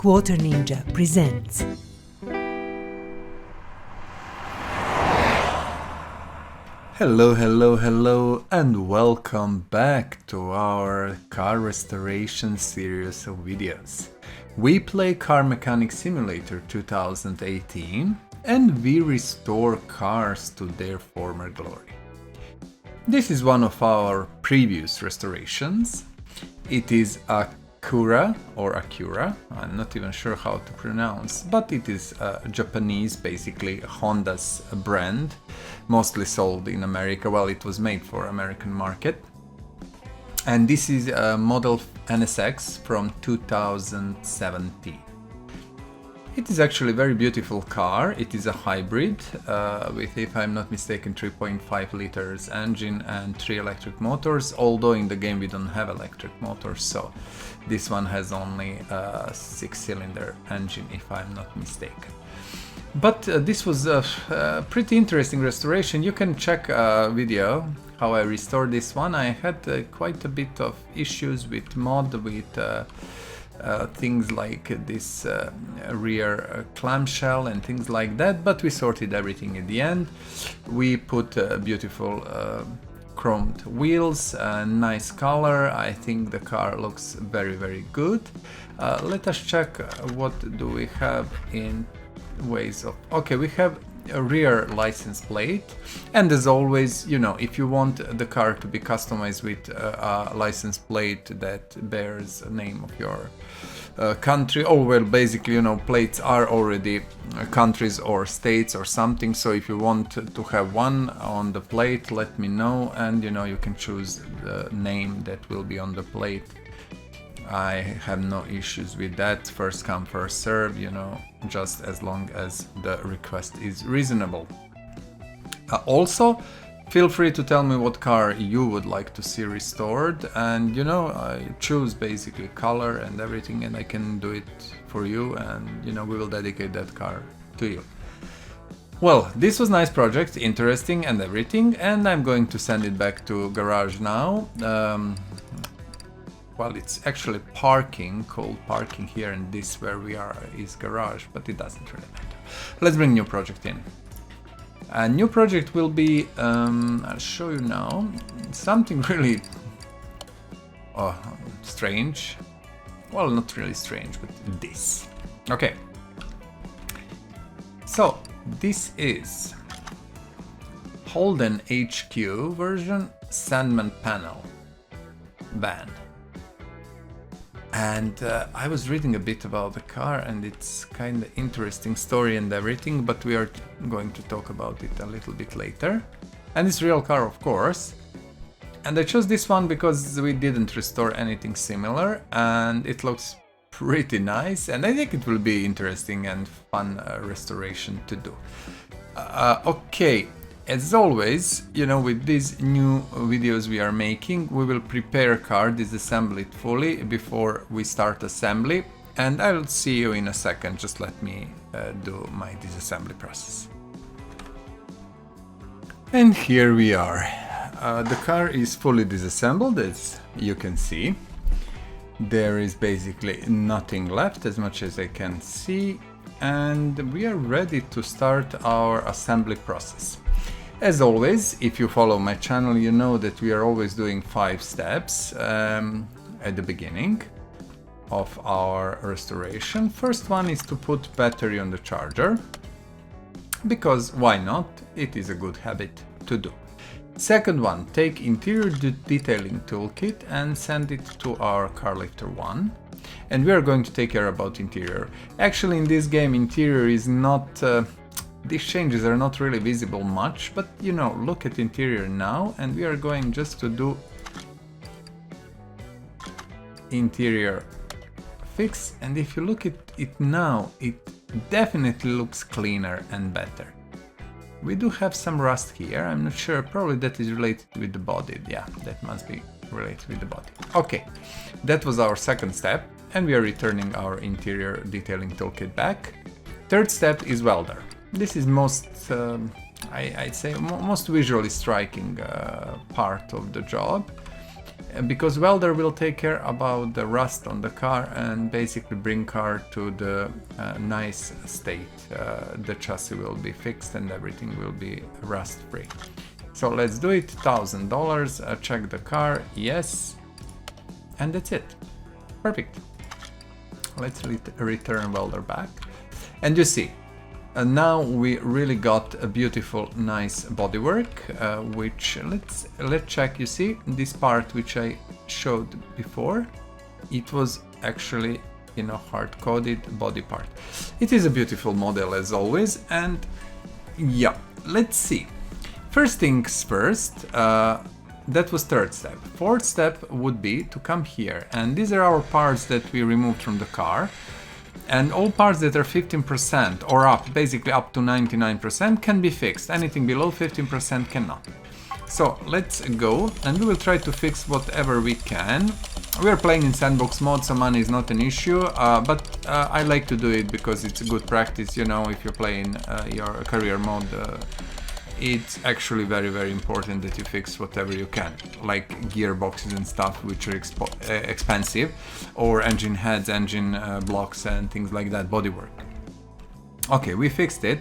Quarter Ninja presents. Hello, and welcome back to our car restoration series of videos. We play Car Mechanic Simulator 2018 and we restore cars to their former glory. This is one of our previous restorations. It is Acura, I'm not even sure how to pronounce, but it is Japanese, basically Honda's brand, mostly sold in America. Well, it was made for American market. And this is a model NSX from 2017. It is actually a very beautiful car. It is a hybrid with, if I'm not mistaken, 3.5 liters engine and 3 electric motors, although in the game we don't have electric motors, so this one has only a 6-cylinder engine, if I'm not mistaken. But this was a pretty interesting restoration. You can check a video how I restored this one. I had quite a bit of issues with mod, with things like this rear clamshell and things like that, but we sorted everything in the end. We put beautiful chromed wheels, nice color. I think the car looks very good. Let us check what do we have in ways of... Okay, we have a rear license plate, and as always, you know, if you want the car to be customized with a license plate that bears a name of your country, oh well, basically, you know, plates are already countries or states or something, so if you want to have one on the plate, let me know, and you know, you can choose the name that will be on the plate. I have no issues with that. First come, first serve, you know, just as long as the request is reasonable. Also, feel free to tell me what car you would like to see restored, and you know, I choose basically color and everything, and I can do it for you, and you know, we will dedicate that car to you. Well, this was a nice project, interesting and everything, and I'm going to send it back to garage now. Well, it's actually parking, called parking here, and this where we are is garage, but it doesn't really matter. Let's bring new project in. A new project will be, I'll show you now, something really strange. Well, not really strange, but this. Okay. So, this is Holden HQ version Sandman Panelvan. And I was reading a bit about the car, and it's kind of interesting story and everything, but we are going to talk about it a little bit later. And it's real car, of course. And I chose this one because we didn't restore anything similar, and it looks pretty nice, and I think it will be interesting and fun restoration to do. Okay. As always, you know, with these new videos we are making, we will prepare car, disassemble it fully before we start assembly, and I'll see you in a second. Just let me do my disassembly process. And here we are. The car is fully disassembled, as you can see. There is basically nothing left, as much as I can see, and we are ready to start our assembly process. As always, if you follow my channel, you know that we are always doing 5 steps at the beginning of our restoration. First one is to put battery on the charger, because why not? It is a good habit to do. Second one, take interior detailing toolkit and send it to our car lifter 1. And we are going to take care about interior. Actually, in this game, interior is not... these changes are not really visible much, but you know, look at interior now, and we are going just to do interior fix, and if you look at it now, it definitely looks cleaner and better. We do have some rust here, I'm not sure, probably that is related with the body. Yeah, that must be related with the body. Okay, that was our second step, and we are returning our interior detailing toolkit back. Third step is welder. This is most, I'd say, most visually striking part of the job. because welder will take care about the rust on the car and basically bring car to the nice state. The chassis will be fixed and everything will be rust free. So let's do it. $1,000. Check the car. Yes. And that's it. Perfect. Let's return welder back. And you see, now we really got a beautiful, nice bodywork, which let's check. You see this part which I showed before, it was actually, you know, hard-coded body part. It is a beautiful model as always, and yeah, let's see. First things first, that was third step. Fourth step would be to come here, and these are our parts that we removed from the car. And all parts that are 15% or up, basically up to 99%, can be fixed. Anything below 15% cannot. So let's go and we will try to fix whatever we can. We are playing in sandbox mode, so money is not an issue, but I like to do it because it's a good practice. You know, if you're playing your career mode, it's actually very, very important that you fix whatever you can, like gearboxes and stuff which are expensive, or engine heads, engine blocks and things like that, bodywork. Okay, we fixed it,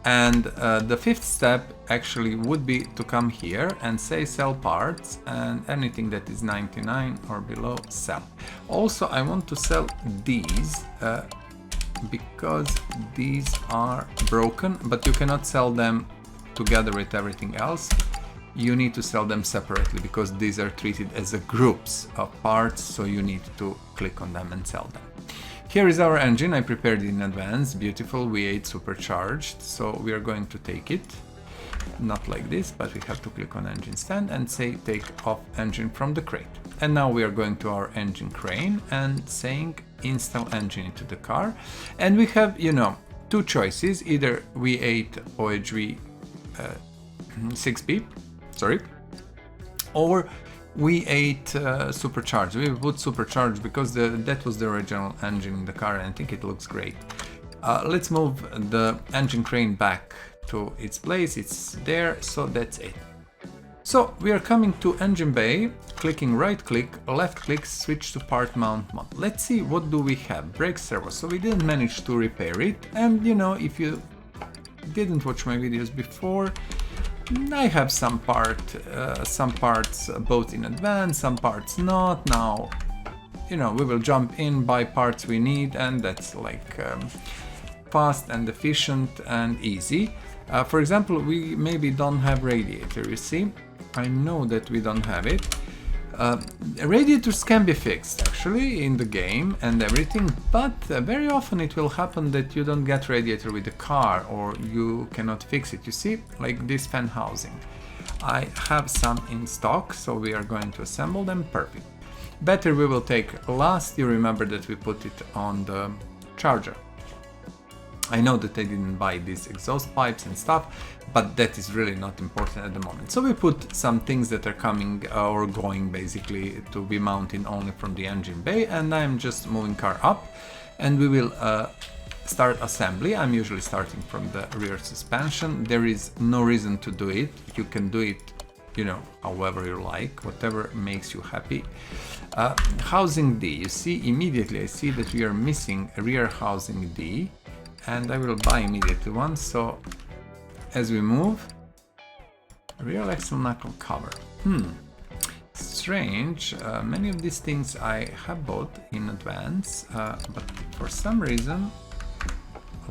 and the fifth step actually would be to come here and say sell parts, and anything that is 99 or below, sell. Also, I want to sell these because these are broken, but you cannot sell them together with everything else. You need to sell them separately because these are treated as a groups of parts, so you need to click on them and sell them. Here is our engine. I prepared it in advance. Beautiful V8 supercharged, so we are going to take it. Not like this, but we have to click on engine stand and say take off engine from the crate. And now we are going to our engine crane and saying install engine into the car, and we have, you know, two choices, either V8 OHV 6B, sorry, or V8 supercharged. We put supercharged because that was the original engine in the car, and I think it looks great. Let's move the engine crane back to its place. It's there, so that's it. So we are coming to engine bay, clicking right click, left click, switch to part mount mod. Let's see, what do we have? Brake servo. So we didn't manage to repair it, and you know, if you didn't watch my videos before, I have some parts both in advance, some parts not. Now, you know, we will jump in, buy parts we need, and that's like fast and efficient and easy. For example, we maybe don't have radiator, you see? I know that we don't have it. Radiators can be fixed actually in the game and everything, but very often it will happen that you don't get radiator with the car, or you cannot fix it. You see, like this fan housing. I have some in stock, so we are going to assemble them. Perfect. Battery we will take last. You remember that we put it on the charger. I know that I didn't buy these exhaust pipes and stuff, but that is really not important at the moment. So we put some things that are coming or going basically to be mounted only from the engine bay, and I'm just moving car up, and we will start assembly. I'm usually starting from the rear suspension. There is no reason to do it. You can do it, you know, however you like, whatever makes you happy. Housing D, you see immediately I see that we are missing a rear housing D, and I will buy immediately one. So as we move, rear axle knuckle cover. Strange. Many of these things I have bought in advance, but for some reason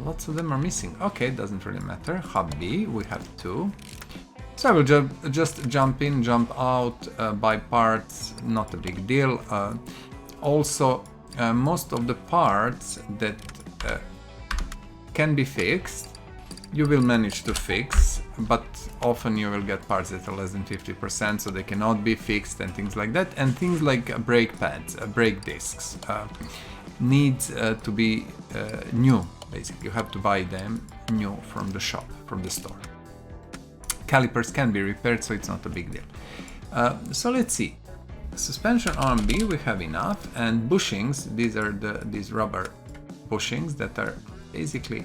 lots of them are missing. Okay, doesn't really matter. Hub B, we have two. So I will just jump in, jump out, buy parts, not a big deal. Also, most of the parts that can be fixed, you will manage to fix, but often you will get parts that are less than 50%, so they cannot be fixed and things like that. And things like brake pads, brake discs, needs to be new, basically. You have to buy them new from the shop, from the store. Calipers can be repaired, so it's not a big deal. So let's see. Suspension arm B, we have enough, and bushings, these are these rubber bushings that are basically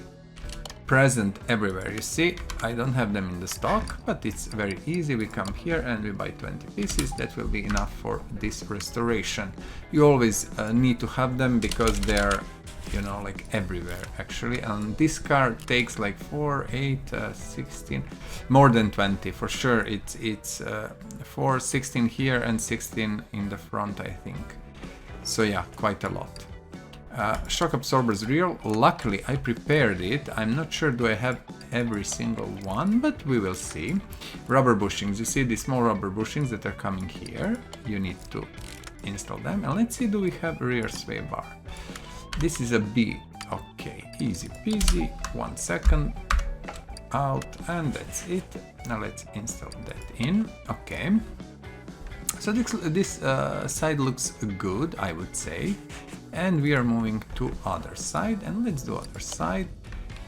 present everywhere. You see, I don't have them in the stock, but it's very easy. We come here and we buy 20 pieces. That will be enough for this restoration. You always need to have them because they're, you know, like everywhere actually. And this car takes like 4, 8, 16, more than 20 for sure. It's 4, 16 here and 16 in the front, I think. So yeah, quite a lot. Shock absorbers real. Luckily I prepared it. I'm not sure do I have every single one, but we will see. Rubber bushings. You see these small rubber bushings that are coming here. You need to install them. And let's see, do we have rear sway bar? This is a B. Okay, easy peasy. 1 second. Out, and that's it. Now let's install that in. Okay. So this side looks good, I would say. And we are moving to other side, and let's do other side.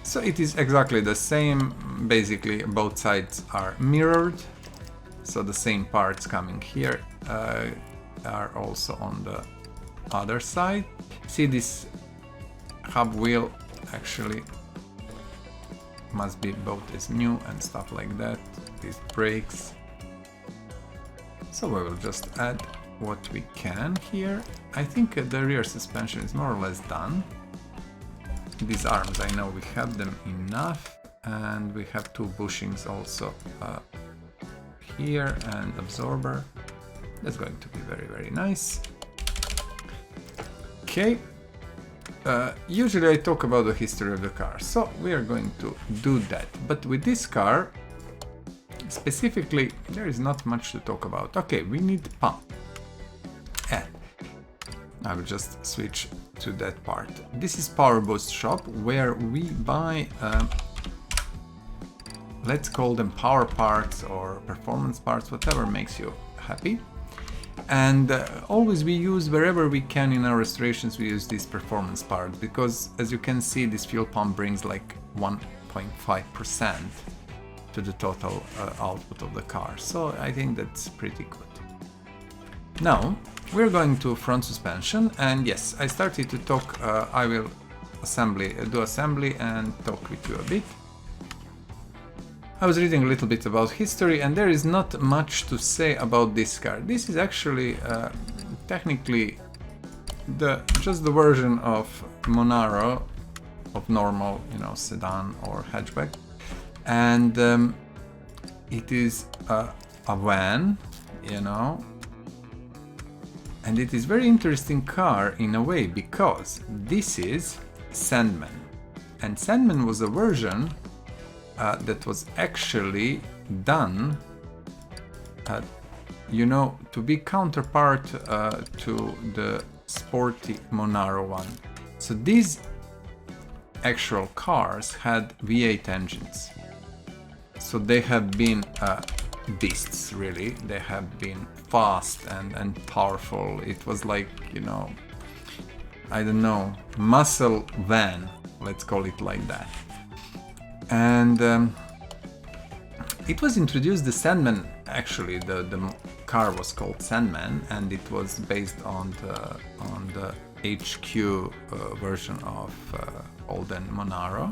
So it is exactly the same. Basically both sides are mirrored, so the same parts coming here are also on the other side. See, this hub wheel actually must be both as new and stuff like that. These brakes. So we will just add what we can here. I think the rear suspension is more or less done. These arms, I know we have them enough, and we have 2 bushings also here and absorber. That's going to be very, very nice. Okay. Usually I talk about the history of the car, so we are going to do that. But with this car, specifically, there is not much to talk about. Okay, we need pump. And I will just switch to that part. This is Power Boost shop, where we buy, let's call them power parts or performance parts, whatever makes you happy. And always we use, wherever we can in our restorations, we use these performance parts, because as you can see, this fuel pump brings like 1.5% to the total output of the car. So I think that's pretty good. Now we're going to front suspension, and yes, I started to talk. I will do assembly and talk with you a bit. I was reading a little bit about history, and there is not much to say about this car. This is actually technically just the version of Monaro, of normal, you know, sedan or hatchback, and it is a van, you know. And it is very interesting car in a way, because this is Sandman, and Sandman was a version that was actually done, you know, to be counterpart to the sporty Monaro one. So these actual cars had V8 engines, so they have been beasts, really. They have been fast and powerful. It was like, you know, I don't know, muscle van, let's call it like that. And it was introduced, the Sandman, actually the car was called Sandman, and it was based on the HQ version of Holden Monaro.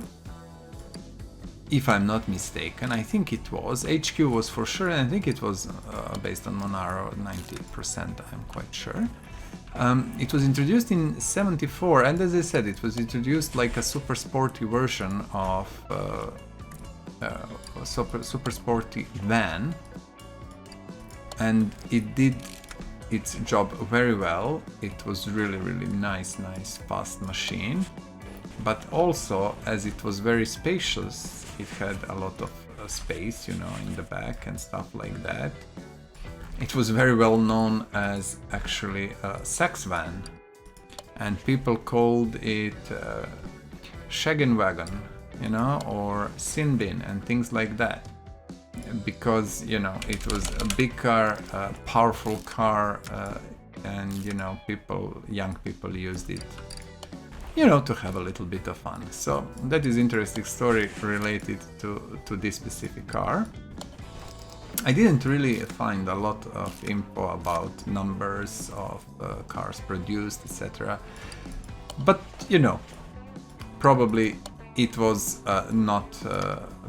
If I'm not mistaken, I think it was. HQ was for sure, and I think it was based on Monaro, 90%, I'm quite sure. It was introduced in '74, and as I said, it was introduced like a super sporty version of super sporty van, and it did its job very well. It was really nice fast machine, but also, as it was very spacious, it had a lot of space, you know, in the back and stuff like that. It was very well known as actually a sex van, and people called it shaggin' wagon, you know, or sin bin and things like that, because, you know, it was a big car, a powerful car, and, you know, young people used it, you know, to have a little bit of fun. So that is interesting story related to this specific car. I didn't really find a lot of info about numbers of cars produced, etc. But, you know, probably it was not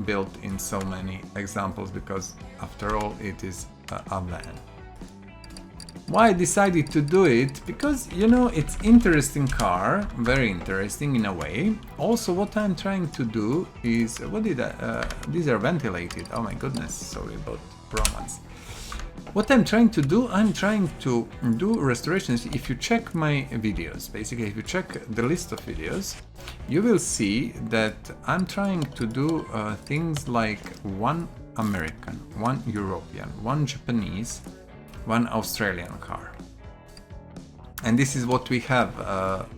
built in so many examples, because after all it is a van. Why I decided to do it? Because, you know, it's interesting car, very interesting in a way. Also, what I'm trying to do is, what did I, these are ventilated, oh my goodness, sorry about romance. What I'm trying to do, I'm trying to do restorations. If you check my videos, basically if you check the list of videos, you will see that I'm trying to do things like one American, one European, one Japanese, one Australian car. And this is what we have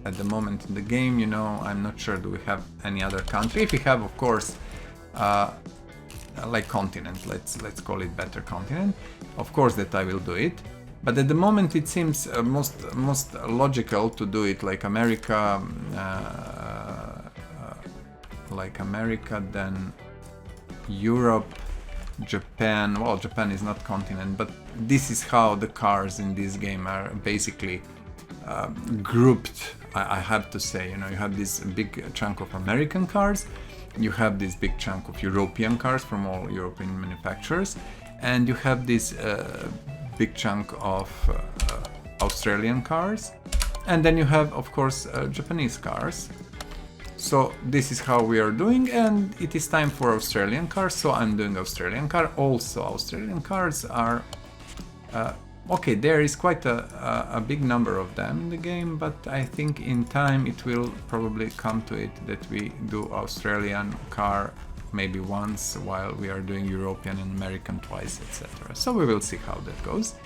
at the moment in the game, you know. I'm not sure do we have any other country. If we have, of course, like continent, let's call it better continent, of course that I will do it. But at the moment it seems most logical to do it like America, then Europe, Japan. Well, Japan is not continent, but this is how the cars in this game are basically grouped. I have to say, you know, you have this big chunk of American cars, you have this big chunk of European cars from all European manufacturers, and you have this big chunk of Australian cars, and then you have, of course, Japanese cars. So this is how we are doing, and it is time for Australian cars, so I'm doing Australian car. Also, Australian cars are okay, there is quite a big number of them in the game, but I think in time it will probably come to it that we do Australian car maybe once, while we are doing European and American twice, etc. So we will see how that goes.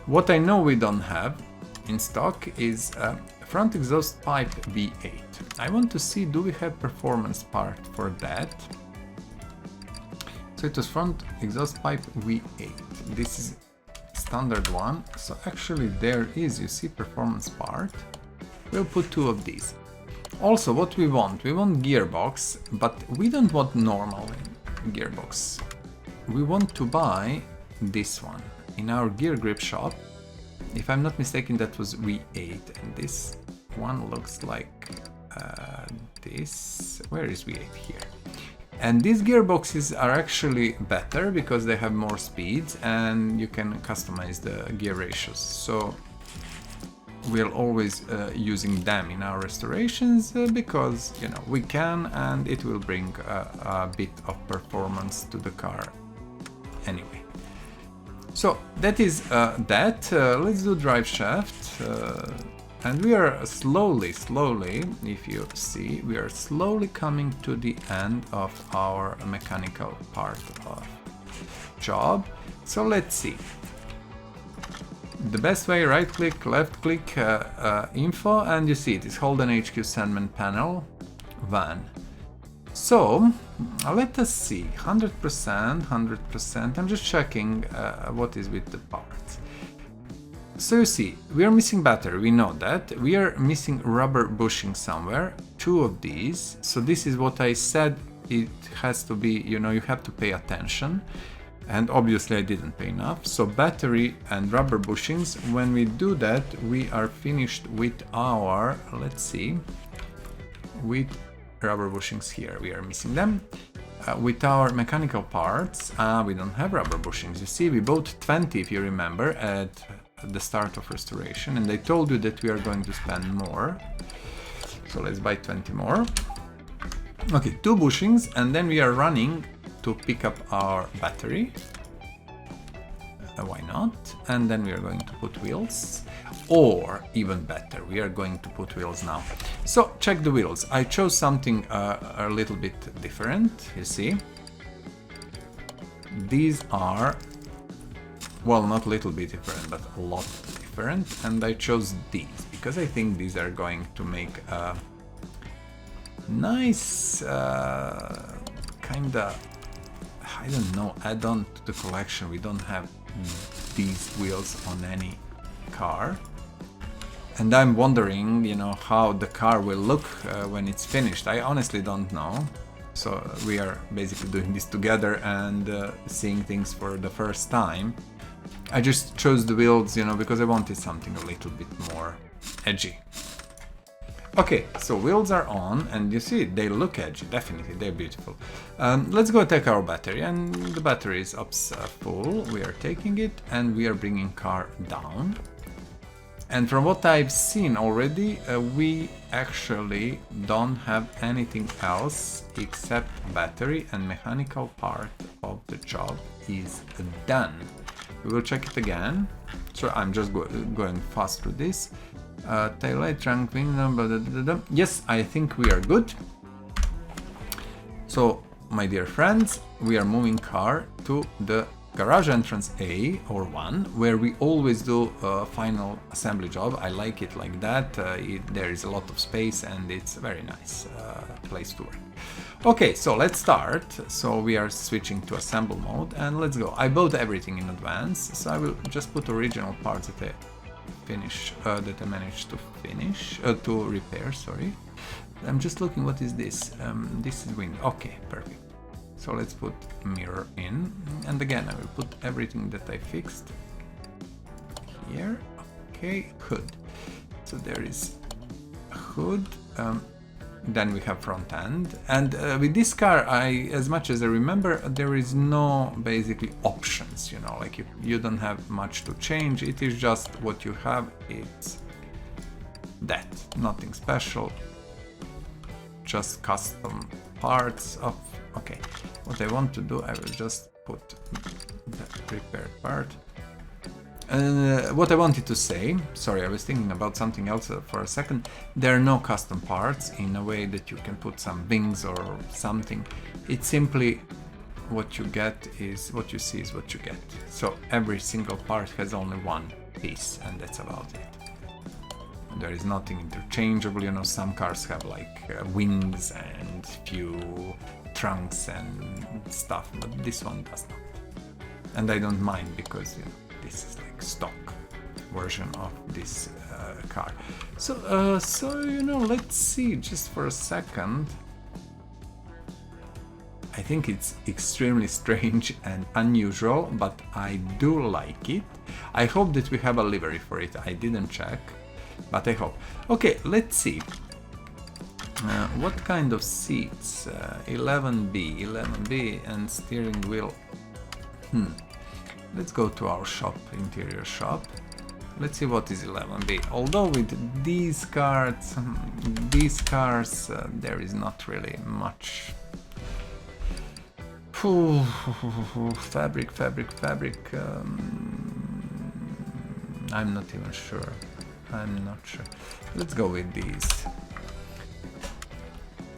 What I know we don't have in stock is front exhaust pipe V8. I want to see, do we have performance part for that? So it was front exhaust pipe V8. This is standard one. So actually there is, you see, performance part. We'll put 2 of these. Also, what we want gearbox, but we don't want normal gearbox. We want to buy this one in our gear grip shop. If I'm not mistaken, that was V8, and this one looks like this. Where is V8? Here. And these gearboxes are actually better because they have more speeds and you can customize the gear ratios. So we're always using them in our restorations because, you know, we can, and it will bring a bit of performance to the car anyway. So that is that. Let's do drive shaft. And we are slowly, if you see, we are slowly coming to the end of our mechanical part of job. So let's see. The best way, right click, left click, info, and you see it is Holden HQ Sandman Panelvan. So let us see, 100%, I'm just checking what is with the parts. So you see, we are missing battery, we know that. We are missing rubber bushing somewhere, 2 of these. So this is what I said, it has to be, you know, you have to pay attention. And obviously I didn't pay enough. So battery and rubber bushings, when we do that, we are finished with our, let's see, with rubber bushings here, we are missing them. With our mechanical parts, we don't have rubber bushings. You see, we bought 20, if you remember, at the start of restoration, and I told you that we are going to spend more. So let's buy 20 more. Okay, 2 bushings, and then we are running to pick up our battery. Why not? And then we are going to put wheels, or even better, we are going to put wheels now. So check the wheels. I chose something a little bit different, you see. These are, well, not a little bit different, but a lot different, and I chose these because I think these are going to make a nice kinda, I don't know, add-on to the collection. We don't have these wheels on any car, and I'm wondering, you know, how the car will look when it's finished. I honestly don't know. So we are basically doing this together and seeing things for the first time. I just chose the wheels, you know, because I wanted something a little bit more edgy. Okay, so wheels are on, and you see they look edgy. Definitely, they're beautiful. Let's go take our battery, and the battery is up full. We are taking it, and we are bringing car down. And from what I've seen already, we actually don't have anything else except battery, and mechanical part of the job is done. We will check it again. So I'm just going fast through this. Taillight, trunk, window, yes, I think we are good. So, my dear friends, we are moving car to the garage entrance A or 1, where we always do a final assembly job. I like it like that. There is a lot of space and it's a very nice place to work. Okay, so let's start. So we are switching to assemble mode and let's go. I bought everything in advance, so I will just put original parts that I managed to finish, to repair, sorry. I'm just looking, what is this? This is window. Okay, perfect. So let's put mirror in, and again I will put everything that I fixed here. Okay, hood. So there is a hood. Then we have front end, and with this car, as much as I remember, there is no basically options, you know, like you don't have much to change. It is just what you have. It's that, nothing special, just custom parts of. Okay, what I want to do, I will just put the prepared part. What I wanted to say, sorry, I was thinking about something else for a second. There are no custom parts in a way that you can put some wings or something. It's simply what you get is what you see is what you get. So every single part has only one piece, and that's about it. There is nothing interchangeable. You know, some cars have like wings and few trunks and stuff, but this one does not. And I don't mind because, you know, this is like stock version of this car. So, you know, let's see just for a second. I think it's extremely strange and unusual, but I do like it. I hope that we have a livery for it. I didn't check, but I hope. Okay, let's see. What kind of seats? 11B and steering wheel. Let's go to our shop, interior shop. Let's see what is 11B. Although with these cars, there is not really much. Fabric. I'm not even sure. I'm not sure. Let's go with these.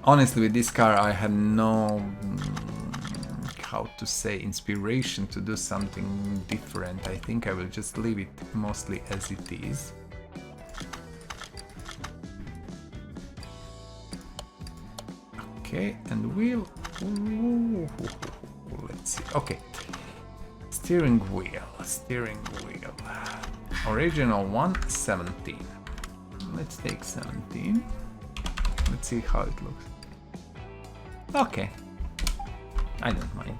Honestly, with this car, I had no, how to say, inspiration to do something different. I think I will just leave it mostly as it is. Okay, and wheel. Let's see. Okay, steering wheel. Original one, 17. Let's take 17. Let's see how it looks. Okay, I don't mind.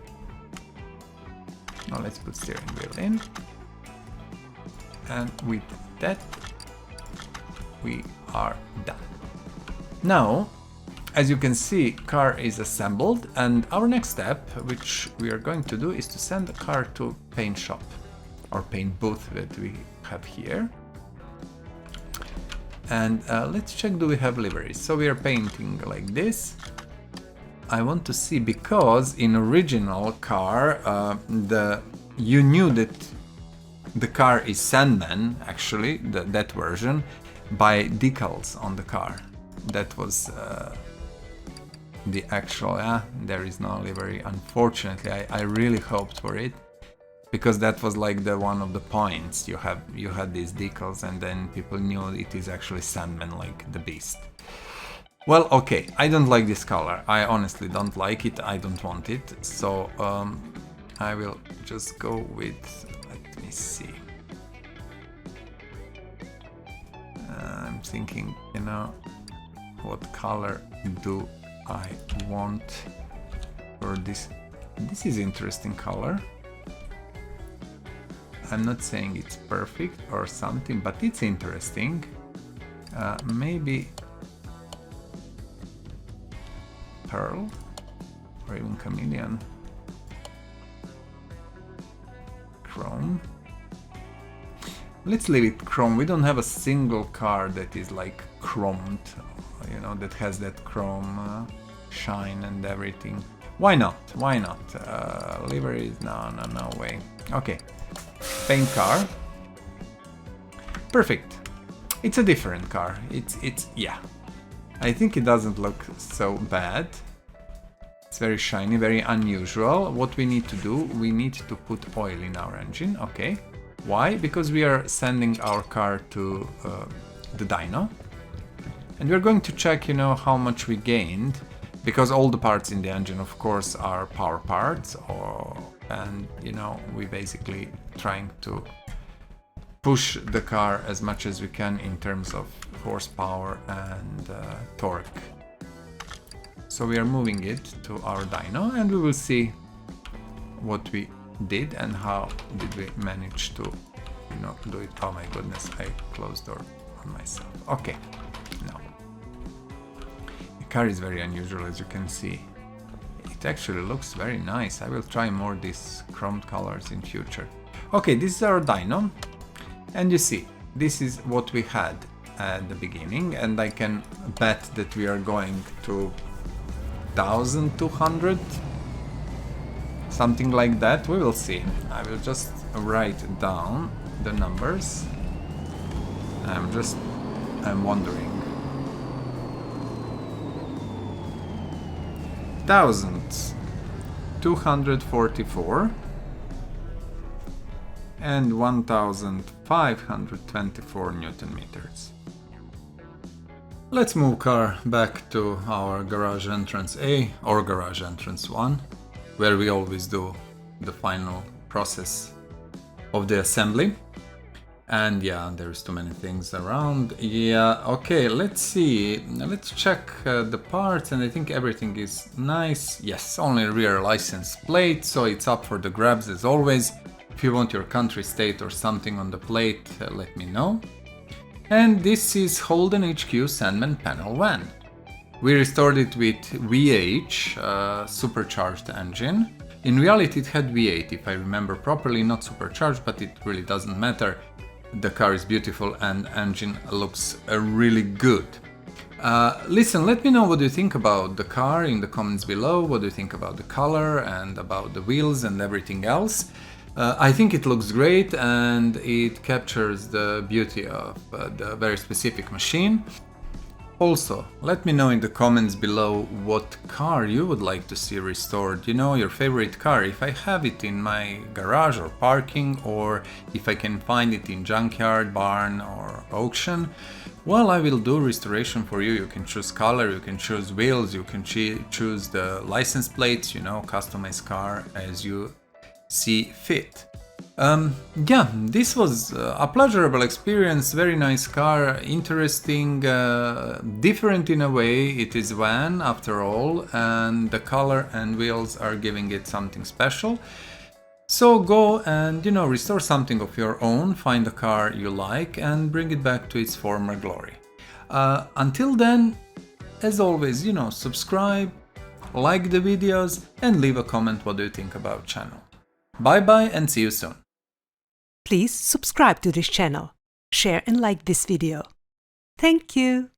Now let's put steering wheel in. And with that, we are done. Now, as you can see, car is assembled, and our next step, which we are going to do, is to send the car to paint shop or paint booth that we have here. And let's check, do we have liveries? So we are painting like this. I want to see, because in original car, you knew that the car is Sandman, actually, that version, by decals on the car. That was the actual, there is no livery, unfortunately. I really hoped for it, because that was like one of the points. You had these decals, and then people knew it is actually Sandman, like the beast. Well, okay, I don't like this color. I honestly don't like it. I don't want it. So I will just go with, let me see. I'm thinking, you know, what color do I want for this? This is interesting color. I'm not saying it's perfect or something, but it's interesting. Maybe pearl or even chameleon. Chrome. Let's leave it chrome. We don't have a single car that is like chromed, you know, that has that chrome shine and everything. Why not? Why not? Liveries? No way. Okay. Paint car. Perfect. It's a different car. It's yeah. I think it doesn't look so bad. It's very shiny, very unusual. What we need to do, we need to put oil in our engine. Okay. Why? Because we are sending our car to the dyno. And we're going to check, you know, how much we gained. Because all the parts in the engine, of course, are power parts. And, you know, we basically trying to push the car as much as we can in terms of horsepower and torque. So we are moving it to our dyno and we will see what we did and how did we manage to, you know, do it. Oh my goodness, I closed door on myself. Okay, no. The car is very unusual, as you can see. It actually looks very nice. I will try more these chromed colors in future. Okay, this is our dyno. And you see, this is what we had at the beginning, and I can bet that we are going to 1200, something like that. We will see. I will just write down the numbers. I'm wondering. 1244 and 1524 Newton meters. Let's move car back to our garage entrance A or garage entrance 1, where we always do the final process of the assembly. And yeah, there's too many things around. Yeah, okay, let's see. Let's check the parts, and I think everything is nice. Yes, only rear license plate, so it's up for the grabs as always. If you want your country, state or something on the plate, let me know. And this is Holden HQ Sandman Panelvan. We restored it with VH, supercharged engine. In reality it had V8 if I remember properly, not supercharged, but it really doesn't matter. The car is beautiful and engine looks really good. Listen, let me know what you think about the car in the comments below, what do you think about the color and about the wheels and everything else. I think it looks great and it captures the beauty of the very specific machine. Also, let me know in the comments below what car you would like to see restored, you know, your favorite car, if I have it in my garage or parking, or if I can find it in junkyard, barn or auction. Well, I will do restoration for you. You can choose color, you can choose wheels, you can choose the license plates, you know, customize car as you see fit. Yeah, this was a pleasurable experience, very nice car, interesting, different in a way. It is van after all, and the color and wheels are giving it something special. So go and, you know, restore something of your own, find a car you like and bring it back to its former glory. Until then, as always, you know, subscribe, like the videos and leave a comment what do you think about channel. Bye bye and see you soon. Please subscribe to this channel, share and like this video. Thank you.